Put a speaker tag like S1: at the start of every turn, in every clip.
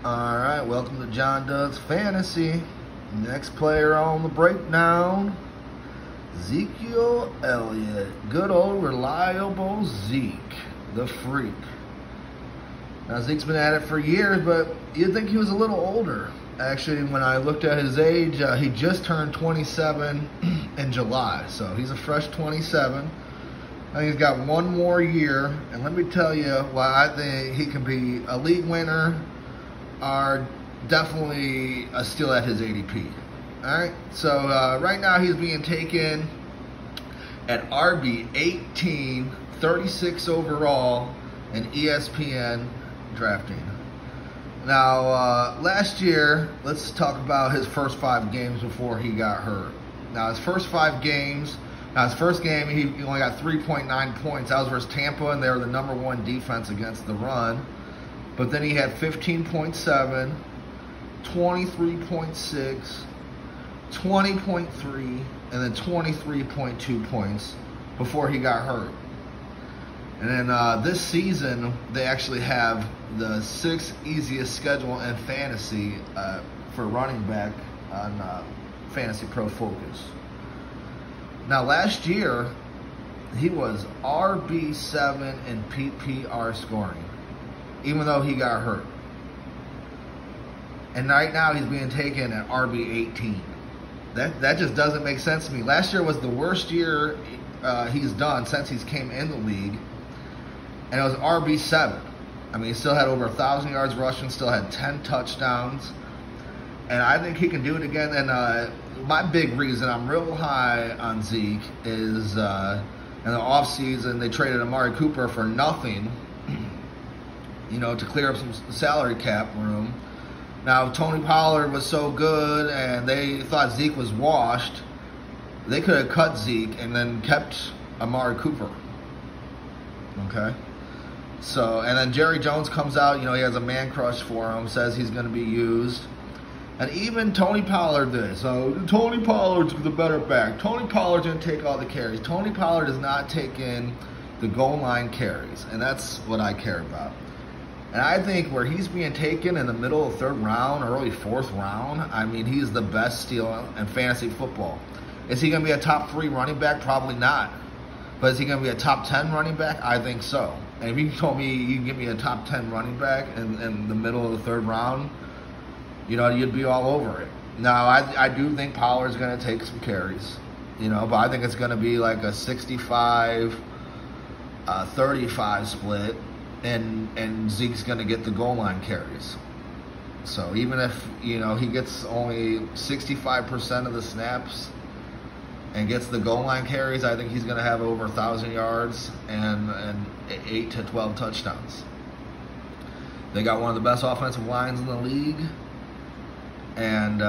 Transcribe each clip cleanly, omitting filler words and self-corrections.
S1: All right, welcome to John Doug's Fantasy. Next player on the breakdown, Ezekiel Elliott. Good old reliable Zeke, the freak. Now, Zeke's been at it for years, but you'd think he was a little older. Actually, when I looked at his age, he just turned 27 in July, so he's a fresh 27. I think he's got one more year, and let me tell you why I think he can be a league winner or definitely a steal at his ADP. All right, so right now he's being taken at RB 18, 36 overall in ESPN drafting. Now, last year, let's talk about his first 5 games before he got hurt. Now, his first 5 games, his first game, he only got 3.9 points. That was versus Tampa, and they were the #1 defense against the run. But then he had 15.7, 23.6, 20.3, and then 23.2 points before he got hurt. And then this season, they actually have the 6th easiest schedule in fantasy for running back on Fantasy Pro Focus. Now, last year, he was RB7 in PPR scoring, even though he got hurt. And right now, he's being taken at RB18. That just doesn't make sense to me. Last year was the worst year he's done since he's came in the league, and it was RB7. I mean, he still had over 1,000 yards rushing, still had 10 touchdowns, and I think he can do it again. And my big reason I'm real high on Zeke is in the offseason, they traded Amari Cooper for nothing, to clear up some salary cap room. Now, Tony Pollard was so good, and they thought Zeke was washed. They could have cut Zeke and then kept Amari Cooper. Okay? So, and then Jerry Jones comes out, he has a man crush for him, says he's going to be used. And even Tony Pollard did. So, Tony Pollard's the better back. Tony Pollard's going to take all the carries. Tony Pollard is not taking the goal line carries, and that's what I care about. And I think where he's being taken in the middle of 3rd round, early 4th round, I mean, he's the best steal in fantasy football. Is he going to be a top 3 running back? Probably not. But is he going to be a top 10 running back? I think so. And if you told me you can give me a top 10 running back in the middle of the 3rd round, you'd be all over it. Now, I do think Pollard's going to take some carries, but I think it's going to be like a 65-35 split. And Zeke's going to get the goal line carries. So even if, he gets only 65% of the snaps and gets the goal line carries, I think he's going to have over 1,000 yards and 8 to 12 touchdowns. They got one of the best offensive lines in the league. And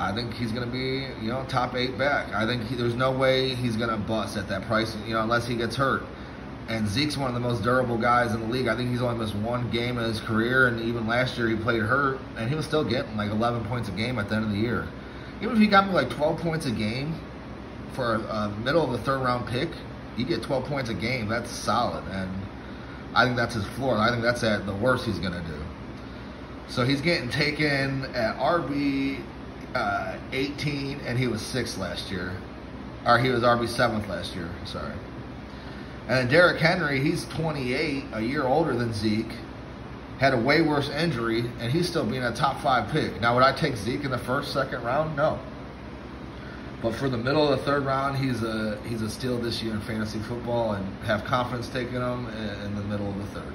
S1: I think he's going to be, top 8 back. I think there's no way he's going to bust at that price, unless he gets hurt. And Zeke's one of the most durable guys in the league. I think he's only missed 1 game in his career, and even last year he played hurt, and he was still getting like 11 points a game at the end of the year. Even if he got me like 12 points a game for a middle of the 3rd round pick, you get 12 points a game. That's solid, and I think that's his floor. I think that's at the worst he's going to do. So he's getting taken at RB 18, and he was 6th last year. Or he was RB 7th last year, sorry. And then Derrick Henry, he's 28, a year older than Zeke, had a way worse injury, and he's still being a top 5 pick. Now, would I take Zeke in the 1st, 2nd round? No. But for the middle of the 3rd round, he's a steal this year in fantasy football, and have confidence taking him in the middle of the 3rd.